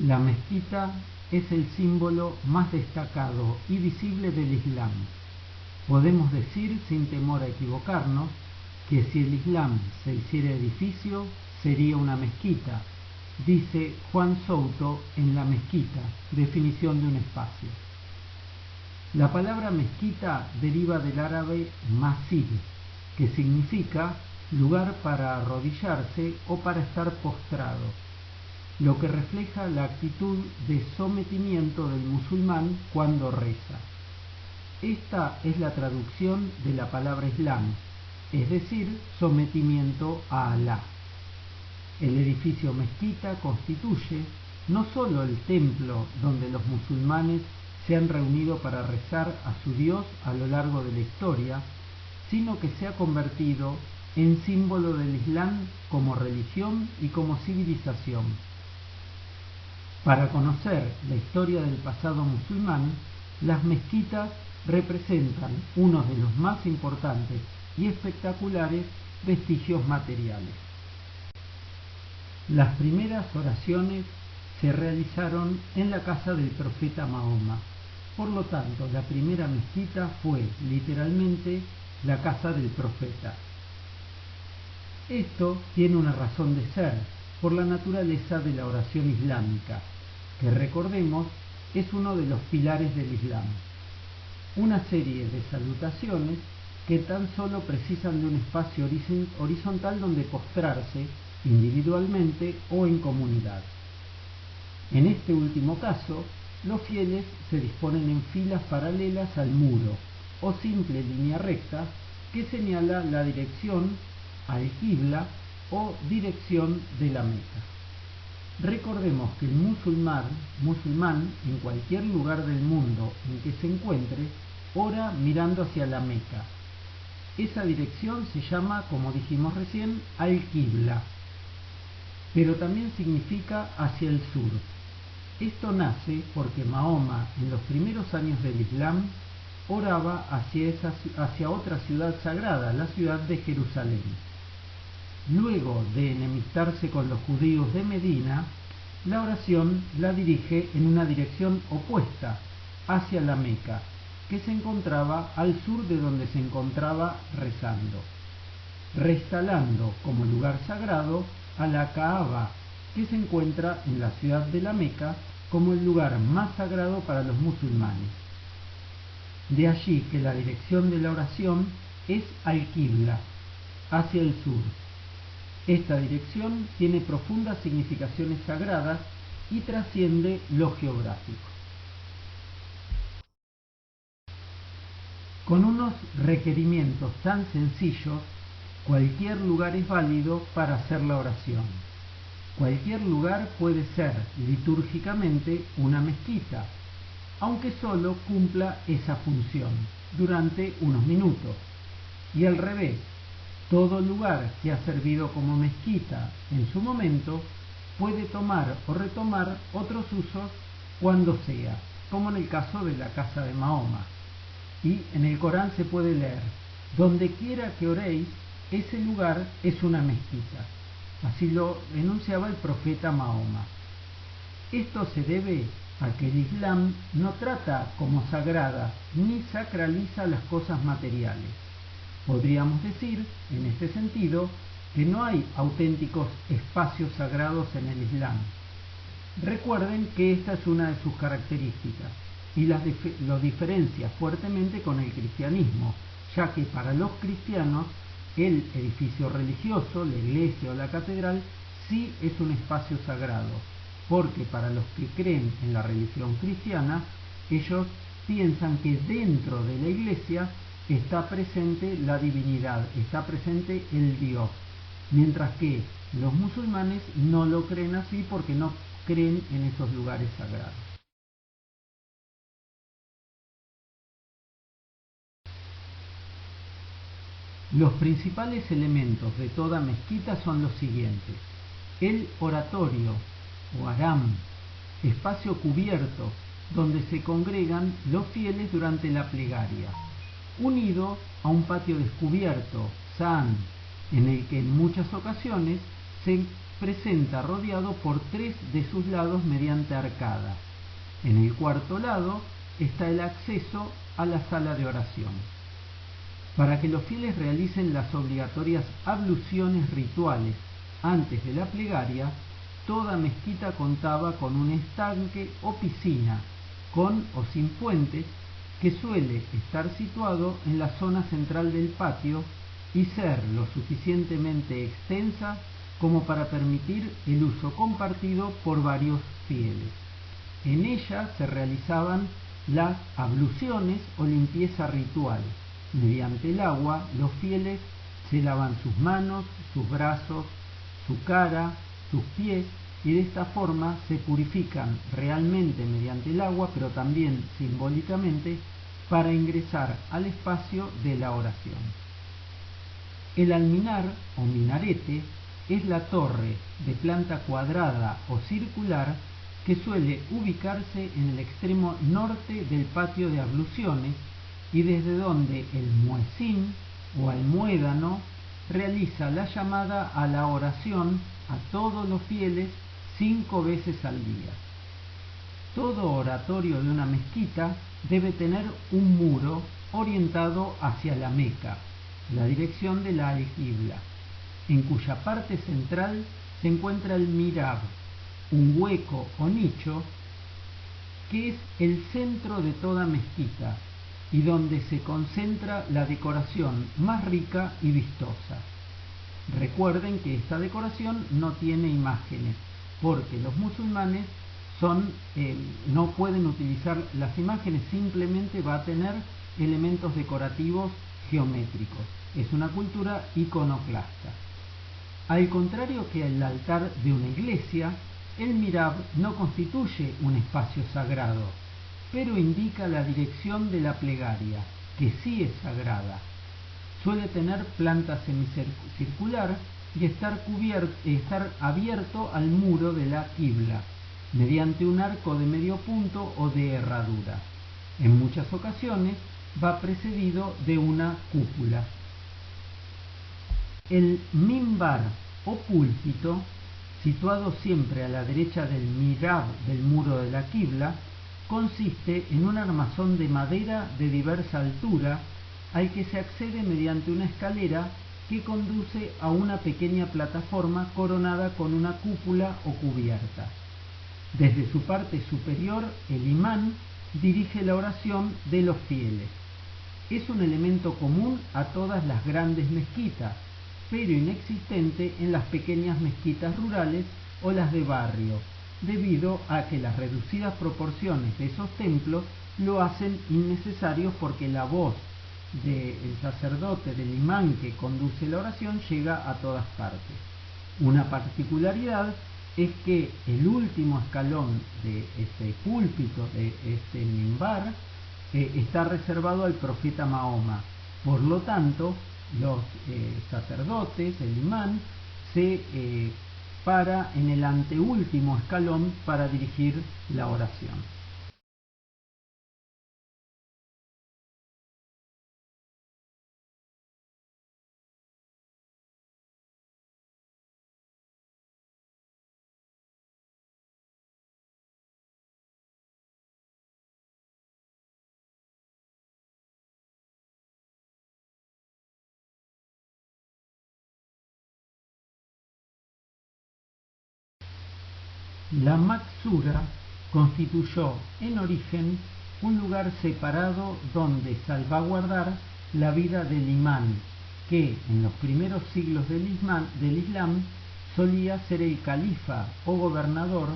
La mezquita es el símbolo más destacado y visible del Islam. Podemos decir, sin temor a equivocarnos, que si el Islam se hiciera edificio, sería una mezquita, dice Juan Souto en La Mezquita, definición de un espacio. La palabra mezquita deriva del árabe masjid, que significa lugar para arrodillarse o para estar postrado, lo que refleja la actitud de sometimiento del musulmán cuando reza. Esta es la traducción de la palabra Islam, es decir, sometimiento a Alá. El edificio mezquita constituye no solo el templo donde los musulmanes se han reunido para rezar a su Dios a lo largo de la historia, sino que se ha convertido en símbolo del Islam como religión y como civilización. Para conocer la historia del pasado musulmán, las mezquitas representan uno de los más importantes y espectaculares vestigios materiales. Las primeras oraciones se realizaron en la casa del profeta Mahoma. Por lo tanto, la primera mezquita fue literalmente la casa del profeta. Esto tiene una razón de ser por la naturaleza de la oración islámica, que recordemos es uno de los pilares del Islam. Una serie de salutaciones que tan solo precisan de un espacio horizontal donde postrarse individualmente o en comunidad. En este último caso, los fieles se disponen en filas paralelas al muro o simple línea recta que señala la dirección al Qibla o dirección de la Meca. Recordemos que el musulmán en cualquier lugar del mundo en que se encuentre, ora mirando hacia la Meca. Esa dirección se llama, como dijimos recién, al-Qibla, pero también significa hacia el sur. Esto nace porque Mahoma, en los primeros años del Islam, oraba hacia otra ciudad sagrada, la ciudad de Jerusalén. Luego de enemistarse con los judíos de Medina, la oración la dirige en una dirección opuesta, hacia la Meca, que se encontraba al sur de donde se encontraba rezando, reinstalando como lugar sagrado a la Kaaba, que se encuentra en la ciudad de la Meca como el lugar más sagrado para los musulmanes. De allí que la dirección de la oración es al-Qibla, hacia el sur. Esta dirección tiene profundas significaciones sagradas y trasciende lo geográfico. Con unos requerimientos tan sencillos, cualquier lugar es válido para hacer la oración. Cualquier lugar puede ser litúrgicamente una mezquita, aunque solo cumpla esa función durante unos minutos. Y al revés, todo lugar que ha servido como mezquita en su momento puede tomar o retomar otros usos cuando sea, como en el caso de la casa de Mahoma. Y en el Corán se puede leer: donde quiera que oréis, ese lugar es una mezquita. Así lo enunciaba el profeta Mahoma. Esto se debe a que el Islam no trata como sagrada ni sacraliza las cosas materiales. Podríamos decir, en este sentido, que no hay auténticos espacios sagrados en el Islam. Recuerden que esta es una de sus características y lo diferencia fuertemente con el cristianismo, ya que para los cristianos el edificio religioso, la iglesia o la catedral, sí es un espacio sagrado, porque para los que creen en la religión cristiana, ellos piensan que dentro de la iglesia está presente la divinidad, está presente el Dios, mientras que los musulmanes no lo creen así porque no creen en esos lugares sagrados. Los principales elementos de toda mezquita son los siguientes: el oratorio o haram, espacio cubierto donde se congregan los fieles durante la plegaria, unido a un patio descubierto, sahn, en el que en muchas ocasiones se presenta rodeado por 3 de sus lados mediante arcadas. En el cuarto lado está el acceso a la sala de oración. Para que los fieles realicen las obligatorias abluciones rituales antes de la plegaria, toda mezquita contaba con un estanque o piscina, con o sin fuentes, que suele estar situado en la zona central del patio y ser lo suficientemente extensa como para permitir el uso compartido por varios fieles. En ella se realizaban las abluciones o limpieza ritual. Mediante el agua, los fieles se lavan sus manos, sus brazos, su cara, sus pies, y de esta forma se purifican realmente mediante el agua, pero también simbólicamente, para ingresar al espacio de la oración. El alminar o minarete es la torre de planta cuadrada o circular que suele ubicarse en el extremo norte del patio de abluciones y desde donde el muezín o almuédano realiza la llamada a la oración a todos los fieles 5 veces al día. Todo oratorio de una mezquita debe tener un muro orientado hacia la Meca, la dirección de la al-Qibla, en cuya parte central se encuentra el mihrab, un hueco o nicho que es el centro de toda mezquita y donde se concentra la decoración más rica y vistosa. Recuerden que esta decoración no tiene imágenes, porque los musulmanes no pueden utilizar las imágenes, simplemente va a tener elementos decorativos geométricos. Es una cultura iconoclasta. Al contrario que el altar de una iglesia, el mihrab no constituye un espacio sagrado, pero indica la dirección de la plegaria, que sí es sagrada. Suele tener planta semicircular y estar abierto al muro de la qibla, mediante un arco de medio punto o de herradura. En muchas ocasiones va precedido de una cúpula. El mimbar o púlpito, situado siempre a la derecha del mihrab del muro de la qibla, consiste en un armazón de madera de diversa altura al que se accede mediante una escalera que conduce a una pequeña plataforma coronada con una cúpula o cubierta. Desde su parte superior, el imán dirige la oración de los fieles. Es un elemento común a todas las grandes mezquitas, pero inexistente en las pequeñas mezquitas rurales o las de barrio, debido a que las reducidas proporciones de esos templos lo hacen innecesario, porque la voz del sacerdote, del imán que conduce la oración, llega a todas partes. Una particularidad es que el último escalón de este púlpito, de este mimbar, está reservado al profeta Mahoma. Por lo tanto, los sacerdotes, el imán, se para en el anteúltimo escalón para dirigir la oración. La Maksura constituyó en origen un lugar separado donde salvaguardar la vida del imán, que en los primeros siglos del Islam solía ser el califa o gobernador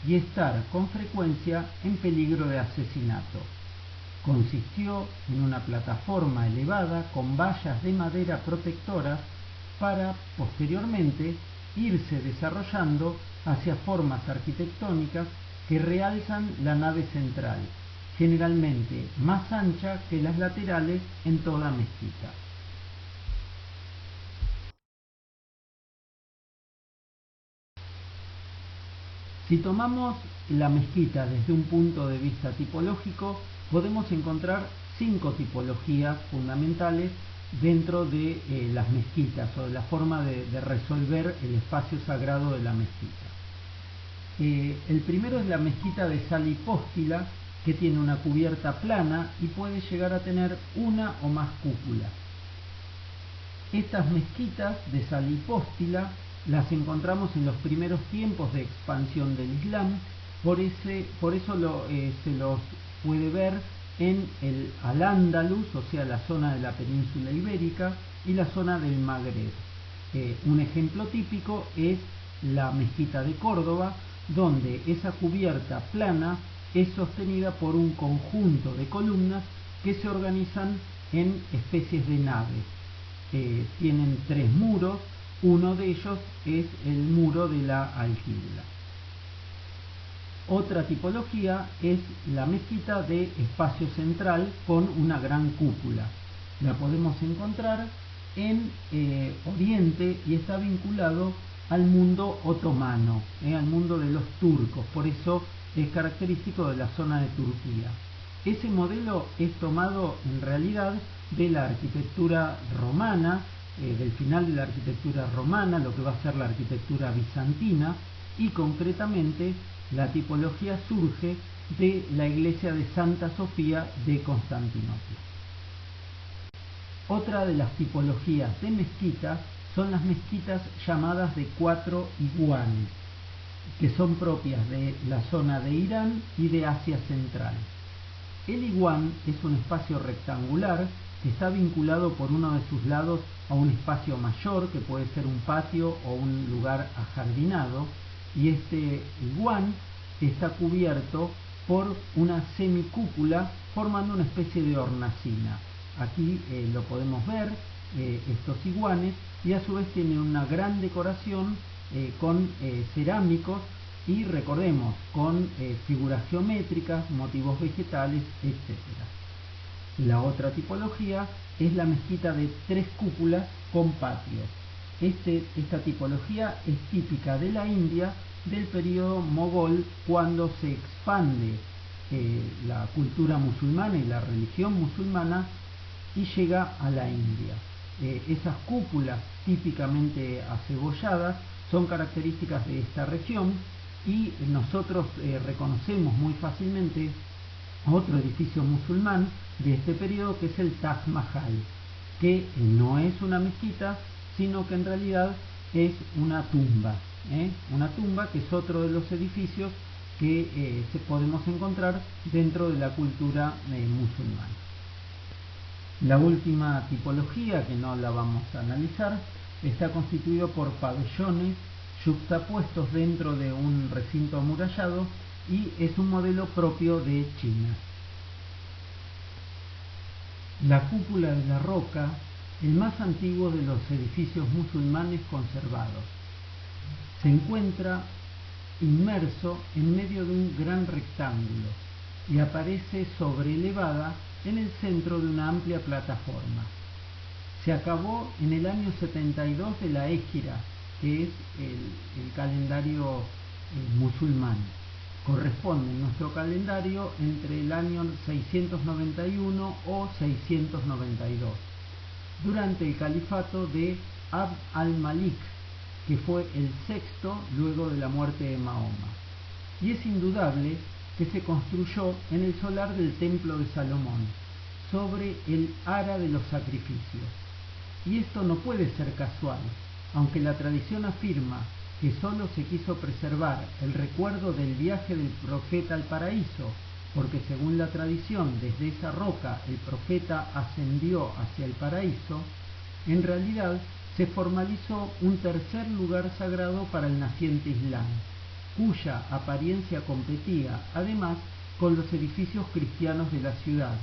y estar con frecuencia en peligro de asesinato. Consistió en una plataforma elevada con vallas de madera protectoras para, posteriormente, irse desarrollando hacia formas arquitectónicas que realzan la nave central, generalmente más ancha que las laterales en toda mezquita. Si tomamos la mezquita desde un punto de vista tipológico, podemos encontrar 5 tipologías fundamentales dentro de las mezquitas o de la forma de resolver el espacio sagrado de la mezquita. El primero es la mezquita de Salipóstila, que tiene una cubierta plana y puede llegar a tener una o más cúpulas. Estas mezquitas de Salipóstila las encontramos en los primeros tiempos de expansión del Islam, por eso se los puede ver en el Al-Ándalus, o sea, la zona de la península ibérica, y la zona del Magreb. Un ejemplo típico es la mezquita de Córdoba, donde esa cubierta plana es sostenida por un conjunto de columnas que se organizan en especies de naves. Tienen 3 muros, uno de ellos es el muro de la alquibla. Otra tipología es la mezquita de espacio central con una gran cúpula. La podemos encontrar en Oriente y está vinculado al mundo otomano, al mundo de los turcos, por eso es característico de la zona de Turquía. Ese modelo es tomado en realidad de la arquitectura romana, del final de la arquitectura romana, lo que va a ser la arquitectura bizantina, y concretamente la tipología surge de la iglesia de Santa Sofía de Constantinopla. Otra de las tipologías de mezquita son las mezquitas llamadas de 4 iguanes, que son propias de la zona de Irán y de Asia Central. El iguán es un espacio rectangular que está vinculado por uno de sus lados a un espacio mayor, que puede ser un patio o un lugar ajardinado, y este iguán está cubierto por una semicúpula formando una especie de hornacina. Aquí lo podemos ver, estos iguanes, y a su vez tienen una gran decoración con cerámicos y, recordemos, con figuras geométricas, motivos vegetales, etc. La otra tipología es la mezquita de 3 cúpulas con patios. Esta tipología es típica de la India del periodo mogol, cuando se expande la cultura musulmana y la religión musulmana y llega a la India. Esas cúpulas típicamente acebolladas son características de esta región y nosotros reconocemos muy fácilmente otro edificio musulmán de este periodo, que es el Taj Mahal, que no es una mezquita, sino que en realidad es una tumba, una tumba que es otro de los edificios que podemos encontrar dentro de la cultura musulmana. La última tipología, que no la vamos a analizar, está constituido por pabellones yuxtapuestos dentro de un recinto amurallado y es un modelo propio de China. La cúpula de la roca, el más antiguo de los edificios musulmanes conservados, se encuentra inmerso en medio de un gran rectángulo y aparece sobreelevada en el centro de una amplia plataforma. Se acabó en el año 72 de la Égira, que es el calendario musulmán. Corresponde en nuestro calendario entre el año 691 o 692, durante el califato de Abd al-Malik, que fue el 6º luego de la muerte de Mahoma. Y es indudable que se construyó en el solar del Templo de Salomón, sobre el ara de los sacrificios. Y esto no puede ser casual, aunque la tradición afirma que sólo se quiso preservar el recuerdo del viaje del profeta al paraíso, porque según la tradición desde esa roca el profeta ascendió hacia el paraíso. En realidad se formalizó un tercer lugar sagrado para el naciente Islam, cuya apariencia competía además con los edificios cristianos de la ciudad,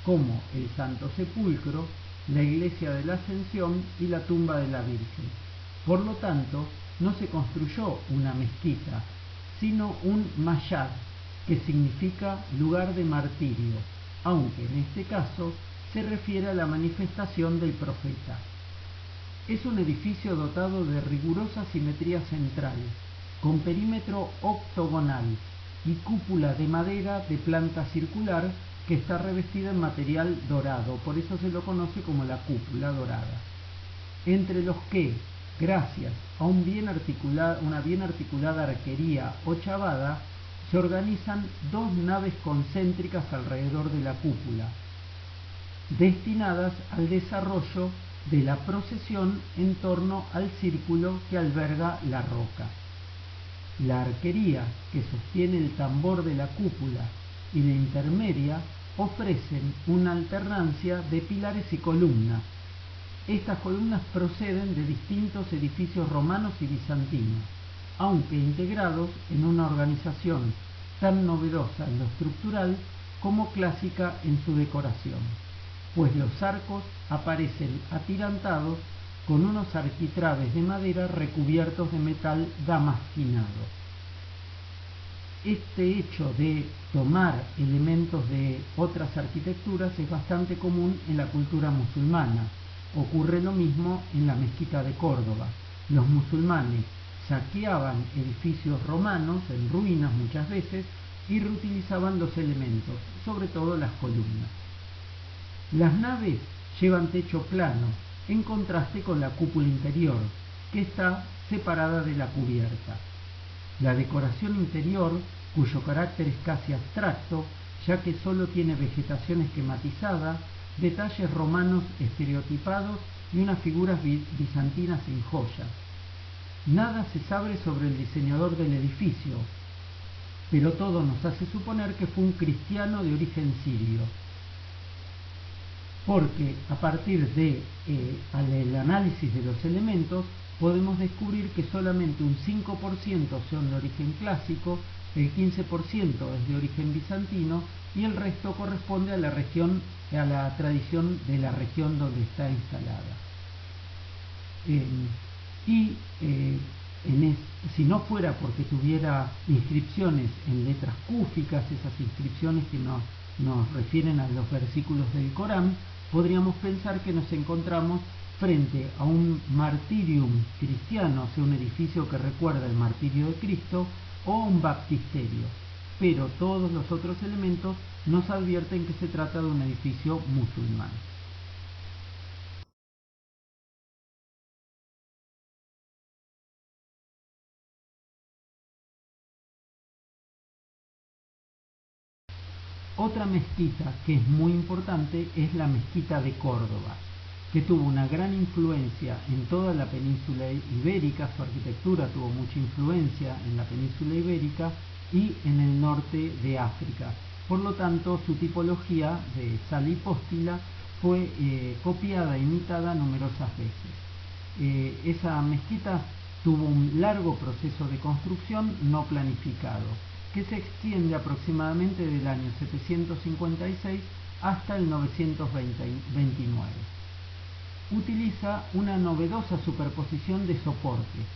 como el Santo Sepulcro, la Iglesia de la Ascensión y la tumba de la Virgen. Por lo tanto, no se construyó una mezquita, sino un mashar, que significa lugar de martirio, aunque en este caso se refiere a la manifestación del profeta. Es un edificio dotado de rigurosa simetría central, con perímetro octogonal y cúpula de madera de planta circular que está revestida en material dorado, por eso se lo conoce como la cúpula dorada, entre los que, gracias a una bien articulada arquería ochavada, se organizan dos naves concéntricas alrededor de la cúpula, destinadas al desarrollo de la procesión en torno al círculo que alberga la roca. La arquería que sostiene el tambor de la cúpula y la intermedia ofrecen una alternancia de pilares y columnas. Estas columnas proceden de distintos edificios romanos y bizantinos, aunque integrados en una organización tan novedosa en lo estructural como clásica en su decoración, pues los arcos aparecen atirantados con unos arquitraves de madera recubiertos de metal damasquinado. Este hecho de tomar elementos de otras arquitecturas es bastante común en la cultura musulmana. Ocurre lo mismo en la mezquita de Córdoba. Los musulmanes saqueaban edificios romanos en ruinas muchas veces y reutilizaban los elementos, sobre todo las columnas. Las naves llevan techo plano, en contraste con la cúpula interior, que está separada de la cubierta. La decoración interior, cuyo carácter es casi abstracto, ya que solo tiene vegetación esquematizada, detalles romanos estereotipados y unas figuras bizantinas en joyas. Nada se sabe sobre el diseñador del edificio, pero todo nos hace suponer que fue un cristiano de origen sirio, porque a partir del análisis de los elementos podemos descubrir que solamente un 5% son de origen clásico, el 15% es de origen bizantino y el resto corresponde a la tradición de la región donde está instalada. Si no fuera porque tuviera inscripciones en letras cúficas, esas inscripciones que nos refieren a los versículos del Corán, podríamos pensar que nos encontramos frente a un martirium cristiano, o sea, un edificio que recuerda el martirio de Cristo, o un baptisterio. Pero todos los otros elementos nos advierten que se trata de un edificio musulmán. Otra mezquita que es muy importante es la mezquita de Córdoba, que tuvo una gran influencia en toda la península ibérica. Su arquitectura tuvo mucha influencia en la península ibérica y en el norte de África. Por lo tanto, su tipología de sala hipóstila fue copiada e imitada numerosas veces. Esa mezquita tuvo un largo proceso de construcción no planificado, que se extiende aproximadamente del año 756 hasta el 929. Utiliza una novedosa superposición de soportes,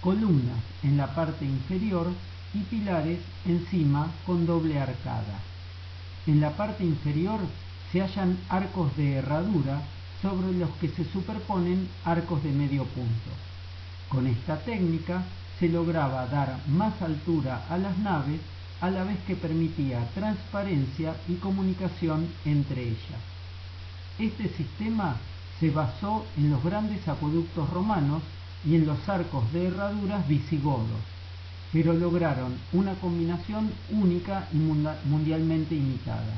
columnas en la parte inferior y pilares encima con doble arcada. En la parte inferior se hallan arcos de herradura sobre los que se superponen arcos de medio punto. Con esta técnica se lograba dar más altura a las naves, a la vez que permitía transparencia y comunicación entre ellas. Este sistema se basó en los grandes acueductos romanos y en los arcos de herraduras visigodos, pero lograron una combinación única y mundialmente imitada.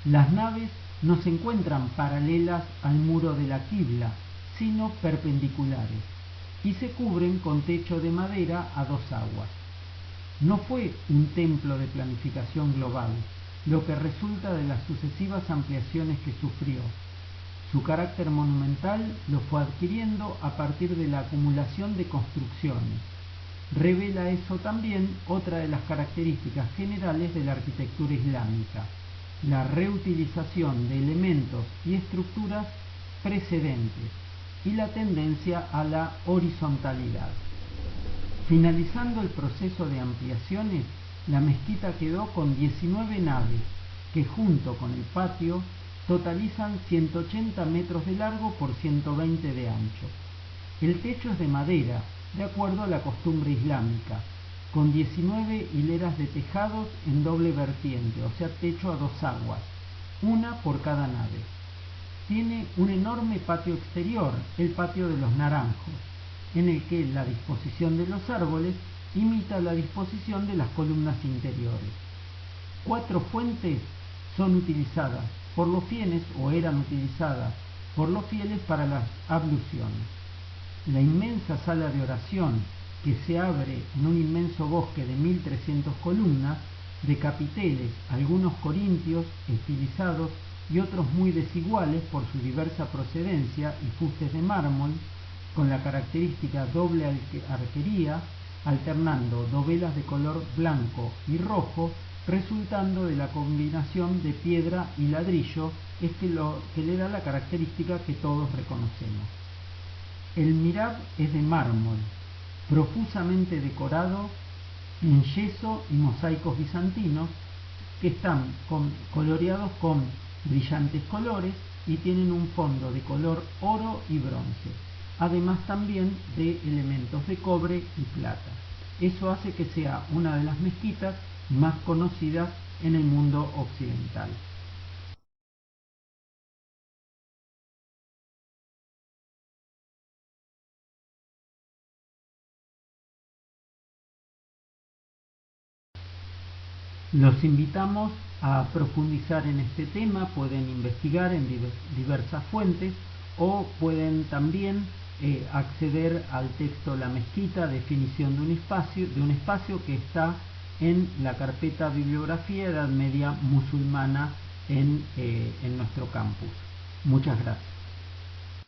Las naves no se encuentran paralelas al muro de la quibla, sino perpendiculares, y se cubren con techo de madera a dos aguas. No fue un templo de planificación global, lo que resulta de las sucesivas ampliaciones que sufrió. Su carácter monumental lo fue adquiriendo a partir de la acumulación de construcciones. Revela eso también otra de las características generales de la arquitectura islámica, la reutilización de elementos y estructuras precedentes y la tendencia a la horizontalidad. Finalizando el proceso de ampliaciones, la mezquita quedó con 19 naves que junto con el patio totalizan 180 metros de largo por 120 de ancho. El techo es de madera, de acuerdo a la costumbre islámica, con 19 hileras de tejados en doble vertiente, o sea, techo a dos aguas, una por cada nave. Tiene un enorme patio exterior, el patio de los Naranjos, en el que la disposición de los árboles imita la disposición de las columnas interiores. 4 fuentes son utilizadas por los fieles, o eran utilizadas por los fieles, para las abluciones. La inmensa sala de oración, que se abre en un inmenso bosque de 1300 columnas, de capiteles, algunos corintios estilizados y otros muy desiguales por su diversa procedencia y fustes de mármol, con la característica doble arquería, alternando dovelas de color blanco y rojo, resultando de la combinación de piedra y ladrillo, lo que le da la característica que todos reconocemos. El mihrab es de mármol, profusamente decorado en yeso y mosaicos bizantinos, que están coloreados con brillantes colores y tienen un fondo de color oro y bronce, además también de elementos de cobre y plata. Eso hace que sea una de las mezquitas más conocidas en el mundo occidental. Los invitamos a profundizar en este tema. Pueden investigar en diversas fuentes o pueden también acceder al texto La Mezquita, definición de un espacio que está en la carpeta Bibliografía Edad Media Musulmana en nuestro campus. Muchas gracias.